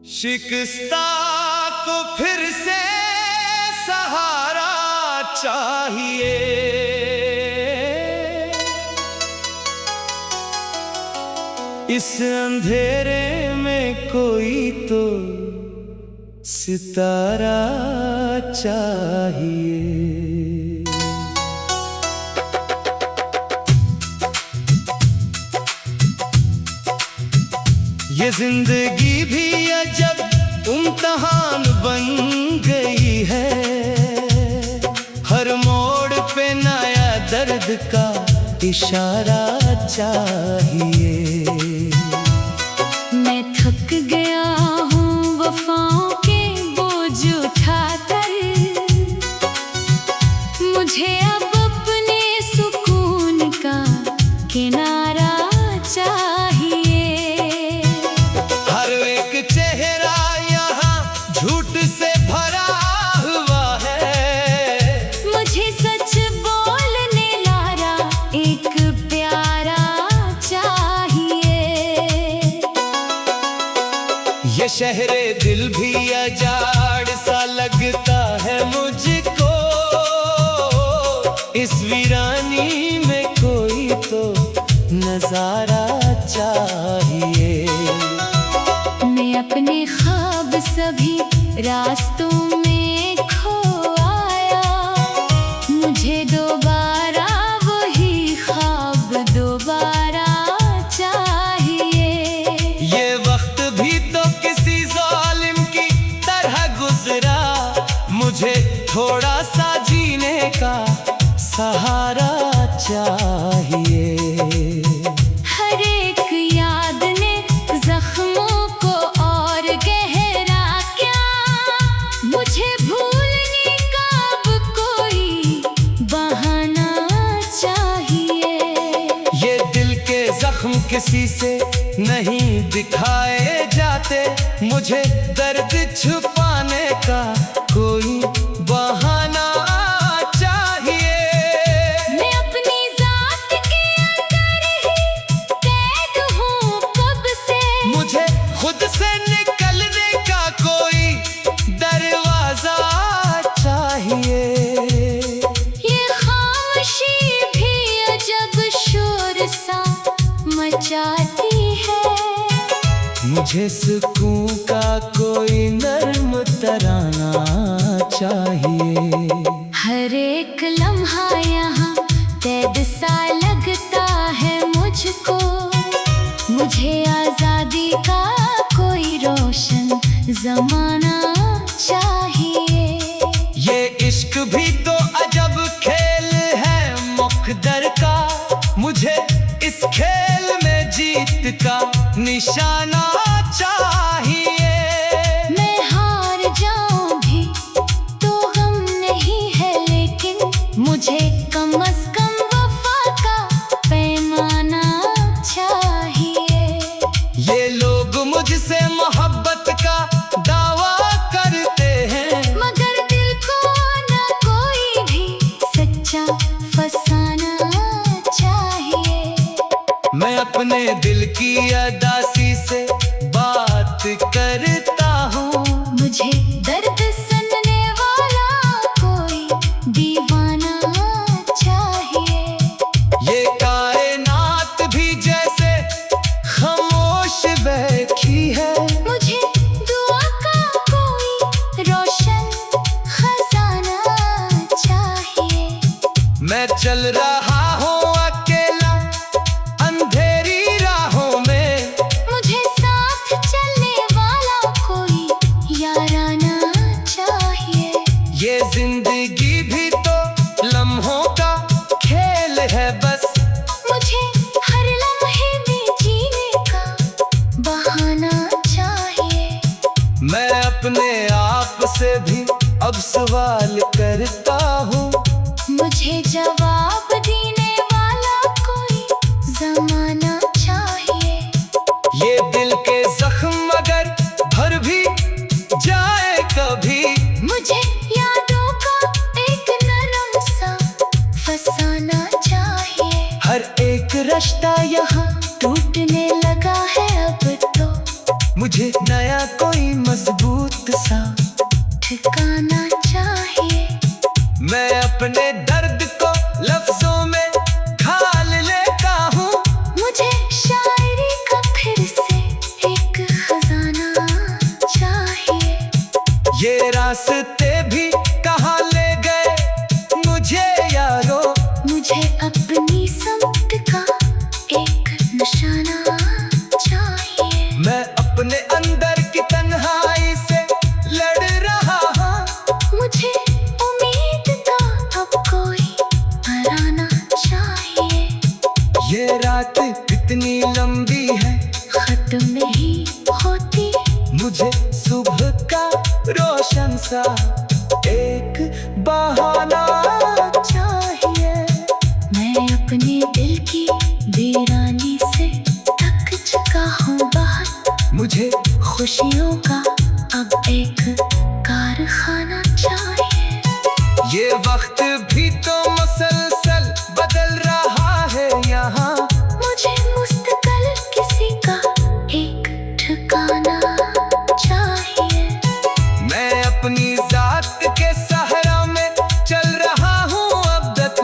शिकस्ता को फिर से सहारा चाहिए, इस अंधेरे में कोई तो सितारा चाहिए। ये जिंदगी भी अजब इम्तिहान बन गई है, हर मोड़ पे नया दर्द का इशारा चाहिए। मैं थक गया हूँ वफाओं के बोझ उठाकर, मुझे अब अपने सुकून का किनारा चाहिए। हर एक चेहरा यहाँ झूठ से भरा हुआ है, मुझे सच बोलने लारा एक प्यारा चाहिए। ये शहरे दिल भी अजाड़ सा लगता है मुझको, इस वीरानी में कोई तो नजारा चाहिए। मैं अपने ख्वाब सभी रास्तों में खो आया, मुझे दोबारा वही ख्वाब दोबारा चाहिए। ये वक्त भी तो किसी जालिम की तरह गुजरा, मुझे थोड़ा सा जीने का सहारा चाहिए। हर एक याद ने जख्मों को और गहरा क्या, मुझे भूलने का अब कोई बहाना चाहिए। ये दिल के जख्म किसी से नहीं दिखाए जाते, मुझे दर्द छुपाने का कोई बहाना चाहिए। मैं अपनी जात के अंदर ही कैद हूँ कब से, मुझे खुद से निकलने का कोई दरवाजा चाहिए। ये खामोशी भी अजब शोर सा मचाती है, मुझे सुकून का कोई नर्म तराना चाहिए। हर एक लम्हा यहाँ कैद सा लगता है मुझको, मुझे आजादी का कोई रोशन जमाना चाहिए। ये इश्क भी तो अजब खेल है मुक़द्दर का, मुझे इस खेल में जीत का निशाना चाहिए। मैं हार जाऊं भी तो गम नहीं है, लेकिन मुझे कम से कम वफा का पैमाना चाहिए। ये लोग मुझसे मोहब्बत का दावा करते हैं, मगर दिल को ना कोई भी सच्चा फसाना चाहिए। मैं अपने दिल की अदासी से बात करता हूँ, मुझे दर्द सुनने वाला कोई दीवाना चाहिए। ये कायनात भी जैसे खामोश बैठी है, मुझे दुआ का कोई रोशन खजाना चाहिए। मैं चल रहा हूँ अकेला अंधेरी राहों में, मुझे साथ चलने वाला कोई याराना चाहिए। ये जिंदगी भी तो लम्हों का खेल है बस, मुझे हर लम्हे में जीने का बहाना चाहिए। मैं अपने आप से भी अब सवाल करता हूँ, मुझे जवाब देने वाला कोई जमाना चाहिए। ये दिल के जख्म अगर भर भी जाए कभी, मुझे यादों का एक नरम सा फसाना चाहिए। हर एक रिश्ता यहाँ टूटने लगा है अब तो, मुझे नया कोई मजबूत सा ठिकाना चाहिए। मैं अपने दर्द को लफ्जों में ढाल लेता हूँ। मुझे शायरी का फिर से एक खजाना चाहिए। ये रास्ते भी कहाँ ले गए मुझे यारो, मुझे अपनी समत का एक निशाना चाहिए। मैं अपने अंदर की तन्हाई से लड़ रहा हूँ। मुझे उम्मीद का अब कोई पराना चाहिए। ये रात कितनी लंबी है, खत्म नहीं होती। मुझे सुबह का रोशन सा एक बहाना चाहिए। मैं अपने दिल की वीरानी से थक चुका हूँ बहुत। मुझे खुशियों का अब एक कारखाना चाहिए। ये वक्त भी तो मुसलसल बदल रहा है यहाँ। मुझे मुस्तकिल किसी का एक ठिकाना चाहिए। मैं अपनी जात के सहरा में चल रहा हूँ अब तक।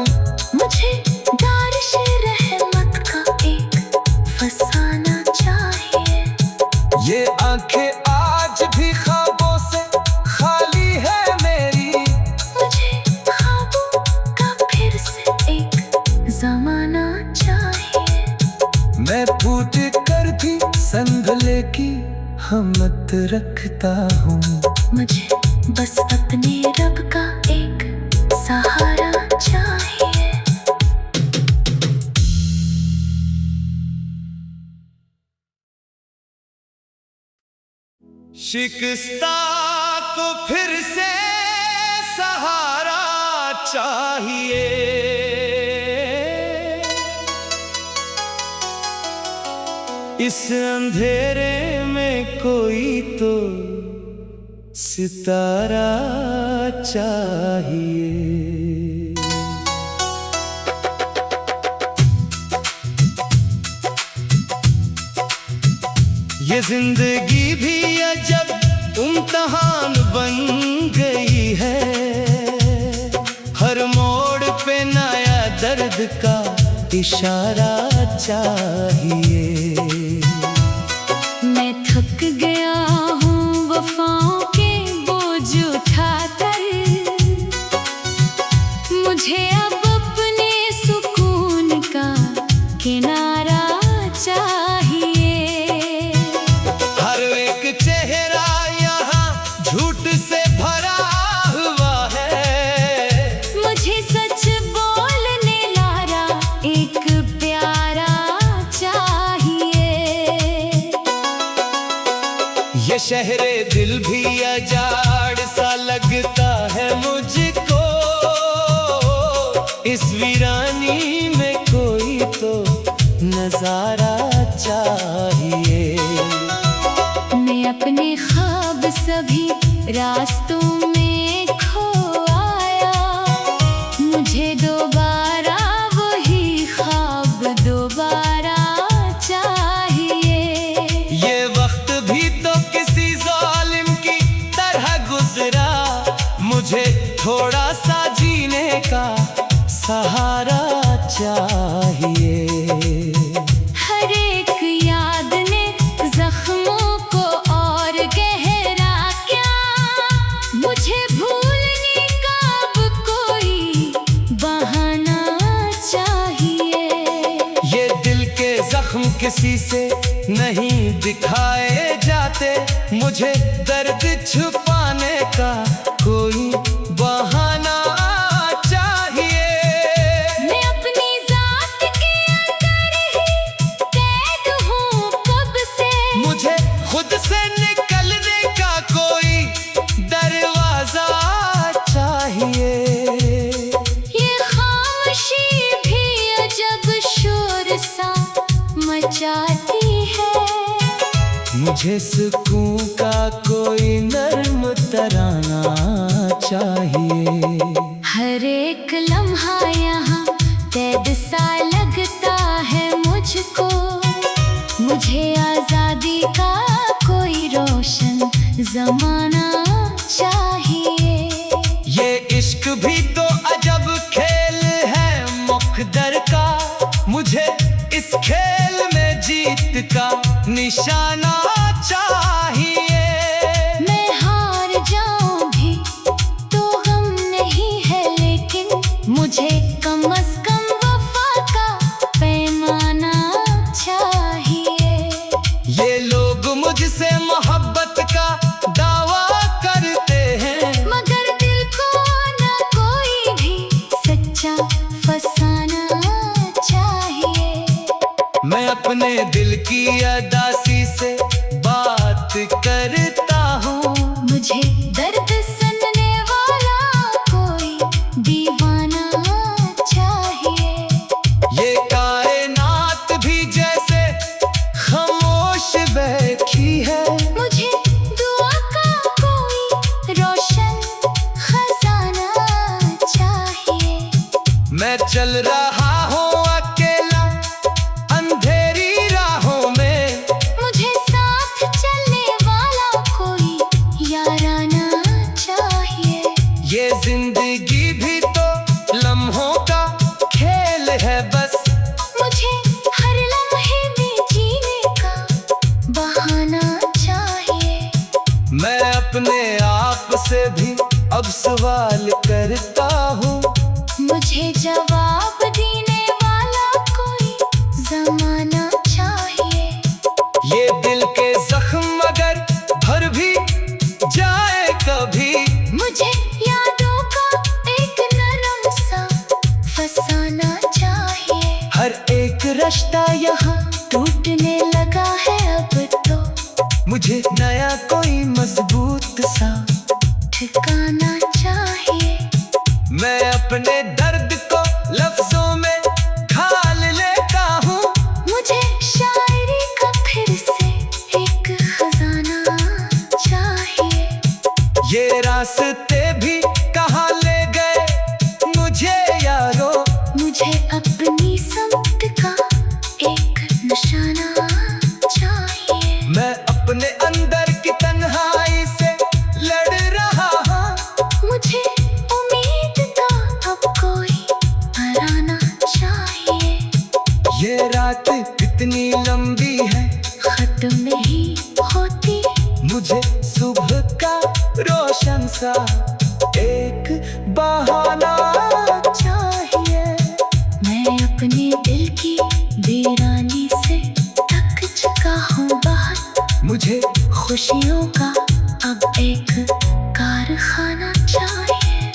मुझे बारिश रहमत का एक फसाना चाहिए। ये आंखें आज भी ख्वाबों से खाली है मेरी। मुझे ख्वाबों का फिर से एक जमाना चाहिए। मैं पूछ कर भी संभले की हिम्मत रखता हूँ। मुझे बस अपने रब का एक सहारा चाहिए। शिकस्ता को फिर से सहारा चाहिए। इस अंधेरे में कोई तो सितारा चाहिए। ये जिंदगी भी अजब इम्तिहान बन गई है। हर मोड़ पे नया दर्द का इशारा चाहिए। मैं थक गया हूँ वफाओं के बोझ उठाकर। मुझे अब अपने सुकून का किनारा चाहिए। हर एक चेहरा यहाँ झूठ से भरा हुआ है। मुझे सच बोलने लारा एक प्यारा चाहिए। ये शहरे दिल भी अजाड़ सा लगता है मुझको। इस वीरानी में कोई तो नजारा चाहिए। मैं अपने ख्वाब सभी रास्तों में खो आया। मुझे दोबारा वही ख्वाब दोबारा चाहिए। ये वक्त भी तो किसी जालिम की तरह गुजरा। मुझे थोड़ा सा जीने का सहारा चाहिए। हर एक याद ने जख्मों को और गहरा क्या। मुझे भूलने का अब कोई बहाना चाहिए। ये दिल के जख्म किसी से नहीं दिखाए जाते। मुझे दर्द छुपाने का कोई बहाना चाहिए। मैं अपनी जात के अंदर ही कैद हूँ कब से। मुझे खुद से निकलने का कोई दरवाजा चाहिए। ये खामोशी भी अजब शोर सा मचाती है। मुझे सुकून का कोई नर्म तराना चाहिए। हर एक लम्हा यहाँ कैद सा लगता है मुझको। मुझे आजादी का कोई रोशन जमाना चाहिए। ये इश्क भी तो अजब खेल है मुक़द्दर का, मुझे इस खेल में जीत का निशाना चाहिए। मैं हार जाऊं भी तो गम नहीं है, लेकिन मुझे कम से कम वफा का पैमाना चाहिए। ये लोग मुझसे मोहब्बत का दावा करते हैं, मगर दिल को ना कोई भी सच्चा फसाना चाहिए। मैं अपने दिल की अदासी से बात करता हूँ, मुझे दर्द सुनने वाला कोई दीवाना चाहिए। ये कायनात भी जैसे खामोश बैठी है, मुझे दुआ का कोई रोशन खजाना चाहिए। मैं चल रहा हूँ अकेला अंधेरी राहों में, मुझे साथ चलने वाला कोई याराना चाहिए। ये जिंदगी भी तो लम्हों का खेल है बस, मुझे हर लम्हे में जीने का बहाना चाहिए। मैं अपने आप से भी अब सवाल करता हूँ, मुझे जवाब देने वाला कोई जमाना चाहिए। ये दिल के जख्म अगर भर भी जाए कभी, मुझे यादों का एक नरम सा फसाना चाहिए। हर एक रिश्ता यहाँ टूटने लगा है अब तो, मुझे नया कोई मजबूत सा ठिकाना चाहिए। मैं अपने दर्द को लफ्जों में ढाल लेता हूँ, मुझे शायरी का फिर से एक खजाना चाहिए। ये रास्ते भी कहाँ ले गए मुझे यारो, मुझे अपनी समत का एक निशाना चाहिए। मैं अपने अंदर की तन्हाई से लड़ रहा हूँ, मुझे उम्मीद का अब कोई हराना चाहिए। ये रात कितनी लंबी है, खत्म नहीं होती, मुझे सुबह का रोशन सा एक बहाना चाहिए। मैं अपने दिल की वीरानी से थक चुका हूँ बहुत, मुझे खुशियों का अब एक कारखाना चाहिए।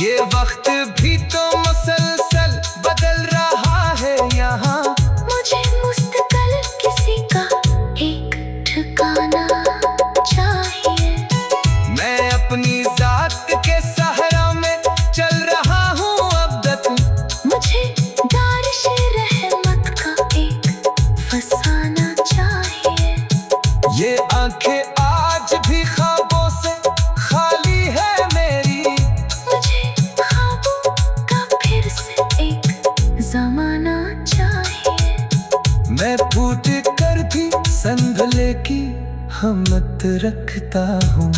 ये वक्त भी तो मुसलसल बदल रहा है यहाँ, मुझे मुस्तकिल किसी का एक ठिकाना चाहिए। मैं अपनी जात के सहरा में चल रहा हूँ अब तक, मुझे बारिश रहमत का एक फसाना चाहिए। ये आंखें आज भी ख्वाबों से खाली है मेरी, मुझे ख्वाबों का फिर से एक जमाना चाहिए। मैं फूट कर भी संभले की हिम्मत रखता हूँ,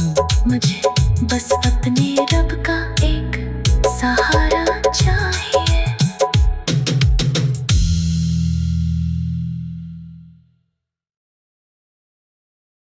मुझे बस अपने रब का एक सहारा चाहिए।